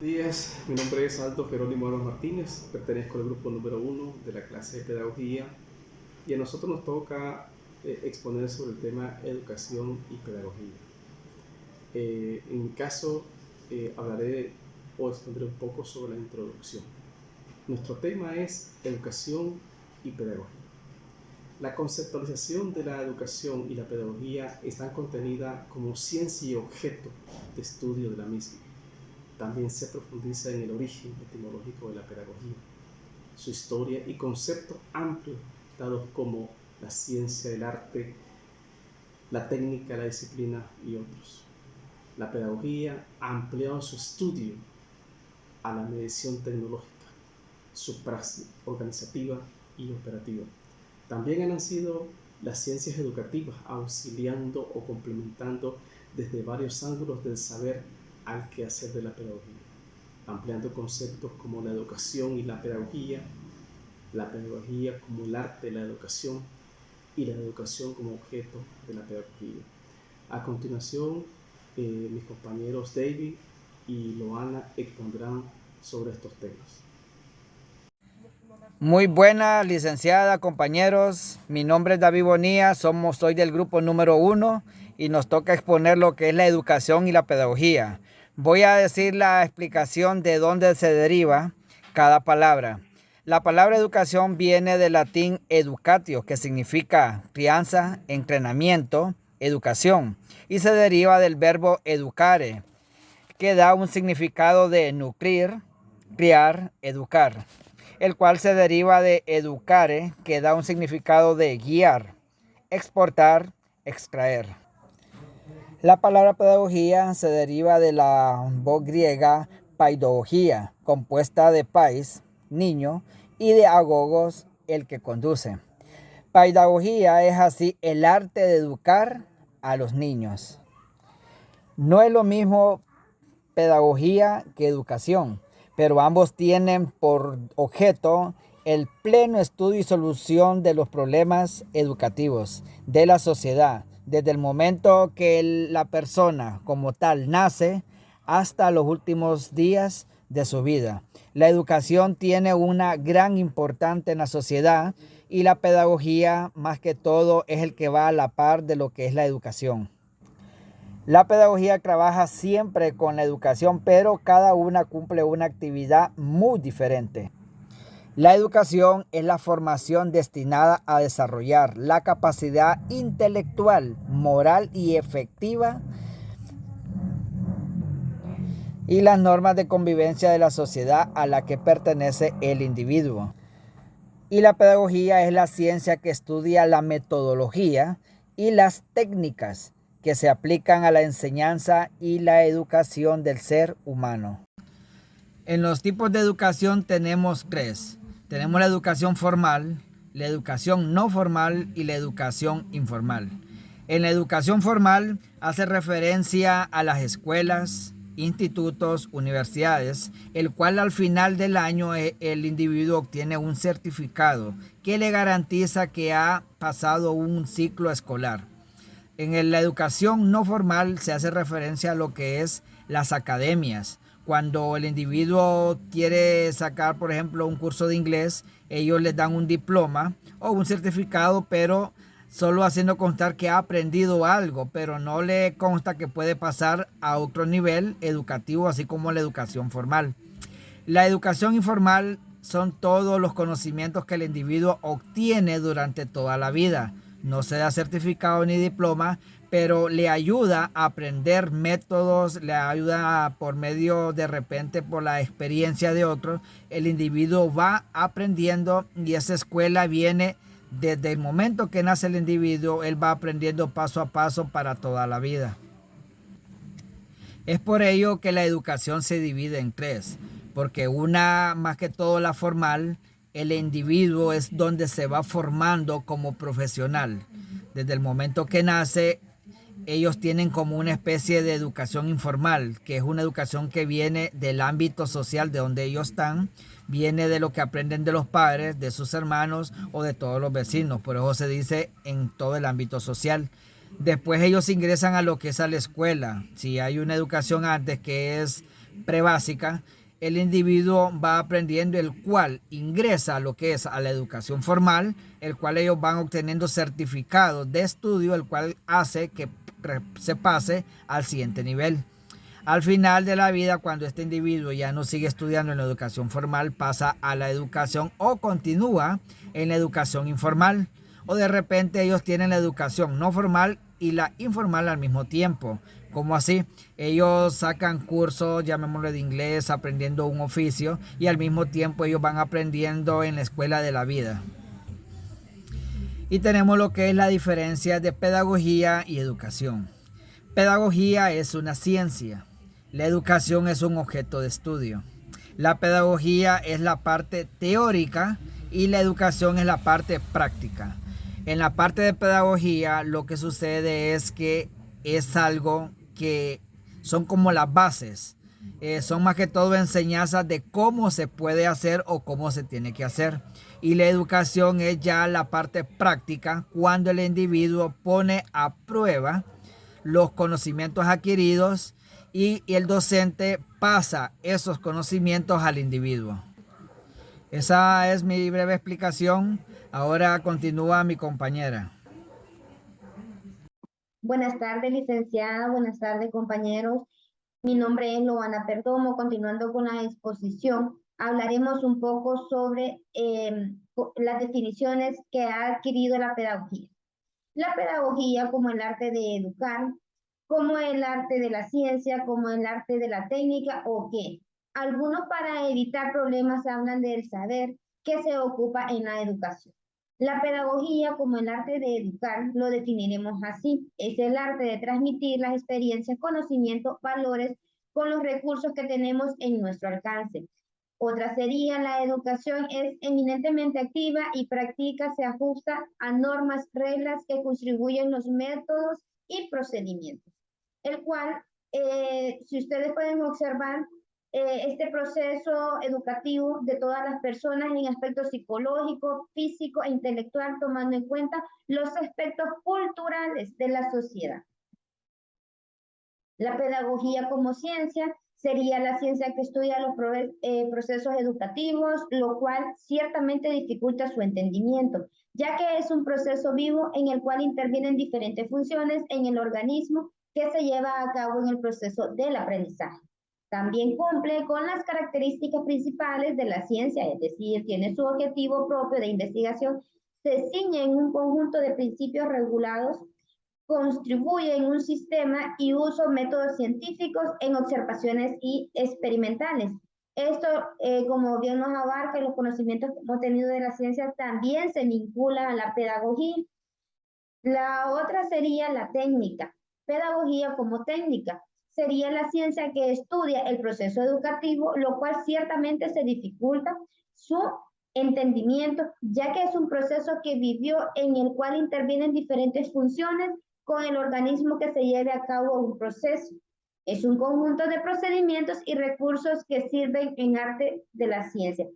Buenos días, mi nombre es Aldo Jerónimo Aros Martínez, pertenezco al grupo número 1 de la clase de Pedagogía y a nosotros nos toca exponer sobre el tema Educación y Pedagogía. En mi caso, hablaré o expondré un poco sobre la introducción. Nuestro tema es Educación y Pedagogía. La conceptualización de la educación y la pedagogía están contenidas como ciencia y objeto de estudio de la misma. También se profundiza en el origen etimológico de la pedagogía, su historia y conceptos amplios dados como la ciencia, el arte, la técnica, la disciplina y otros. La pedagogía ha ampliado su estudio a la medición tecnológica, su praxis organizativa y operativa. También han nacido las ciencias educativas, auxiliando o complementando desde varios ángulos del saber al quehacer de la pedagogía, ampliando conceptos como la educación y la pedagogía como el arte de la educación y la educación como objeto de la pedagogía. A continuación, mis compañeros David y Loana expondrán sobre estos temas. Muy buena, licenciada, compañeros. Mi nombre es David Bonilla, soy del grupo número 1 y nos toca exponer lo que es la educación y la pedagogía. Voy a decir la explicación de dónde se deriva cada palabra. La palabra educación viene del latín educatio, que significa crianza, entrenamiento, educación, y se deriva del verbo educare, que da un significado de nutrir, criar, educar, el cual se deriva de educare, que da un significado de guiar, exportar, extraer. La palabra pedagogía se deriva de la voz griega paidología, compuesta de pais, niño, y de agogos, el que conduce. Pedagogía es así el arte de educar a los niños. No es lo mismo pedagogía que educación, pero ambos tienen por objeto el pleno estudio y solución de los problemas educativos de la sociedad, desde el momento que la persona como tal nace hasta los últimos días de su vida. La educación tiene una gran importancia en la sociedad y la pedagogía, más que todo, es el que va a la par de lo que es la educación. La pedagogía trabaja siempre con la educación, pero cada una cumple una actividad muy diferente. La educación es la formación destinada a desarrollar la capacidad intelectual, moral y efectiva y las normas de convivencia de la sociedad a la que pertenece el individuo. Y la pedagogía es la ciencia que estudia la metodología y las técnicas que se aplican a la enseñanza y la educación del ser humano. En los tipos de educación tenemos tres. Tenemos la educación formal, la educación no formal y la educación informal. En la educación formal hace referencia a las escuelas, institutos, universidades, el cual al final del año el individuo obtiene un certificado que le garantiza que ha pasado un ciclo escolar. En la educación no formal se hace referencia a lo que es las academias. Cuando el individuo quiere sacar, por ejemplo, un curso de inglés, ellos les dan un diploma o un certificado, pero solo haciendo constar que ha aprendido algo, pero no le consta que puede pasar a otro nivel educativo, así como la educación formal. La educación informal son todos los conocimientos que el individuo obtiene durante toda la vida. No se da certificado ni diploma, pero le ayuda a aprender métodos, le ayuda por medio de repente por la experiencia de otros. El individuo va aprendiendo y esa escuela viene desde el momento que nace el individuo, él va aprendiendo paso a paso para toda la vida. Es por ello que la educación se divide en tres, porque una, más que todo la formal, el individuo es donde se va formando como profesional. Desde el momento que nace, ellos tienen como una especie de educación informal, que es una educación que viene del ámbito social de donde ellos están, viene de lo que aprenden de los padres, de sus hermanos o de todos los vecinos. Por eso se dice en todo el ámbito social. Después ellos ingresan a lo que es a la escuela. Si hay una educación antes que es prebásica, el individuo va aprendiendo, el cual ingresa a lo que es a la educación formal, el cual ellos van obteniendo certificados de estudio, el cual hace que se pase al siguiente nivel. Al final de la vida, cuando este individuo ya no sigue estudiando en la educación formal, pasa a la educación o continúa en la educación informal. O de repente ellos tienen la educación no formal y la informal al mismo tiempo. ¿Cómo así? Ellos sacan cursos, llamémoslo de inglés, aprendiendo un oficio y al mismo tiempo ellos van aprendiendo en la escuela de la vida. Y tenemos lo que es la diferencia de pedagogía y educación. Pedagogía es una ciencia. La educación es un objeto de estudio. La pedagogía es la parte teórica y la educación es la parte práctica. En la parte de pedagogía lo que sucede es que es algo que son como las bases. Son más que todo enseñanzas de cómo se puede hacer o cómo se tiene que hacer. Y la educación es ya la parte práctica cuando el individuo pone a prueba los conocimientos adquiridos y el docente pasa esos conocimientos al individuo. Esa es mi breve explicación. Ahora continúa mi compañera. Buenas tardes, licenciada. Buenas tardes, compañeros. Mi nombre es Loana Perdomo. Continuando con la exposición, hablaremos un poco sobre las definiciones que ha adquirido la pedagogía. La pedagogía como el arte de educar, como el arte de la ciencia, como el arte de la técnica o qué. Algunos para evitar problemas hablan del saber que se ocupa en la educación. La pedagogía como el arte de educar lo definiremos así. Es el arte de transmitir las experiencias, conocimientos, valores con los recursos que tenemos en nuestro alcance. Otra sería la educación es eminentemente activa y práctica, se ajusta a normas, reglas que contribuyen los métodos y procedimientos. El cual, si ustedes pueden observar, este proceso educativo de todas las personas en aspectos psicológico, físico e intelectual, tomando en cuenta los aspectos culturales de la sociedad. La pedagogía como ciencia sería la ciencia que estudia los procesos educativos, lo cual ciertamente dificulta su entendimiento, ya que es un proceso vivo en el cual intervienen diferentes funciones en el organismo que se lleva a cabo en el proceso del aprendizaje. También cumple con las características principales de la ciencia, es decir, tiene su objetivo propio de investigación, se ciñe en un conjunto de principios regulados, contribuye en un sistema y uso métodos científicos en observaciones y experimentales. Esto, como bien nos abarca y los conocimientos que hemos tenido de la ciencia, también se vincula a la pedagogía. La otra sería la técnica. Pedagogía como técnica sería la ciencia que estudia el proceso educativo, lo cual ciertamente se dificulta su entendimiento, ya que es un proceso que vivió en el cual intervienen diferentes funciones con el organismo que se lleve a cabo un proceso. Es un conjunto de procedimientos y recursos que sirven en arte de la ciencia.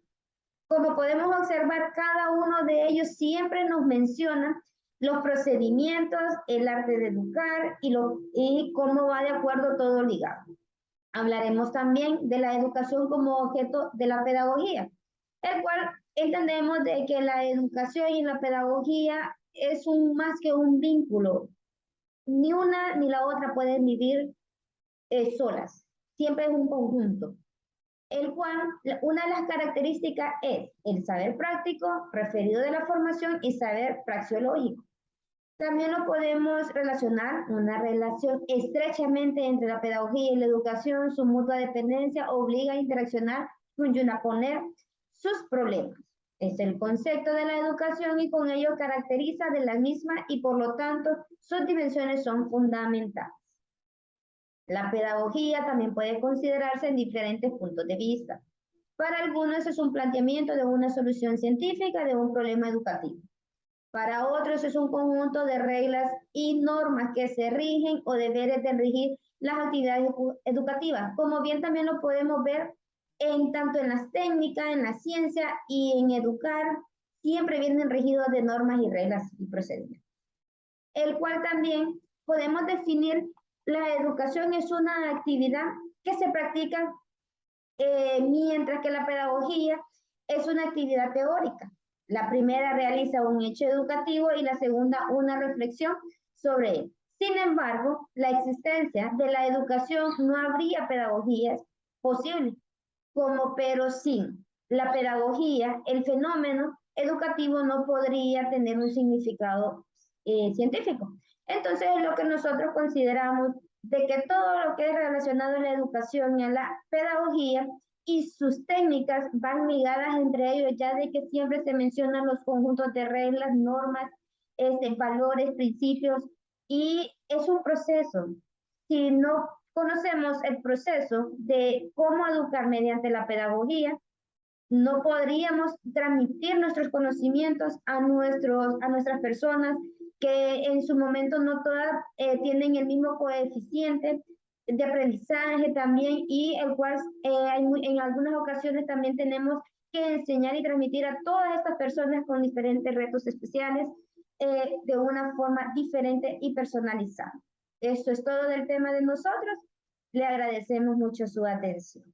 Como podemos observar, cada uno de ellos siempre nos menciona los procedimientos, el arte de educar y cómo va de acuerdo todo ligado. Hablaremos también de la educación como objeto de la pedagogía, el cual entendemos de que la educación y la pedagogía es más que un vínculo. Ni una ni la otra pueden vivir solas, siempre es un conjunto, el cual una de las características es el saber práctico, referido de la formación y saber praxeológico. También lo podemos relacionar, una relación estrechamente entre la pedagogía y la educación, su mutua dependencia obliga a interaccionar, poner sus problemas. Es el concepto de la educación y con ello caracteriza de la misma y por lo tanto sus dimensiones son fundamentales. La pedagogía también puede considerarse en diferentes puntos de vista. Para algunos es un planteamiento de una solución científica de un problema educativo. Para otros es un conjunto de reglas y normas que se rigen o deberes de regir las actividades educativas, como bien también lo podemos ver tanto en las técnicas, en la ciencia y en educar, siempre vienen regidos de normas y reglas y procedimientos. El cual también podemos definir la educación es una actividad que se practica mientras que la pedagogía es una actividad teórica. La primera realiza un hecho educativo y la segunda una reflexión sobre él. Sin embargo, la existencia de la educación no habría pedagogías posibles, pero sin la pedagogía, el fenómeno educativo no podría tener un significado científico. Entonces, es lo que nosotros consideramos de que todo lo que es relacionado a la educación y a la pedagogía y sus técnicas van ligadas entre ellos, ya de que siempre se mencionan los conjuntos de reglas, normas, valores, principios, y es un proceso. Si no conocemos el proceso de cómo educar mediante la pedagogía, no podríamos transmitir nuestros conocimientos a nuestras personas que en su momento no todas tienen el mismo coeficiente de aprendizaje también, y el cual en algunas ocasiones también tenemos que enseñar y transmitir a todas estas personas con diferentes retos especiales de una forma diferente y personalizada. Esto es todo del tema de nosotros. Le agradecemos mucho su atención.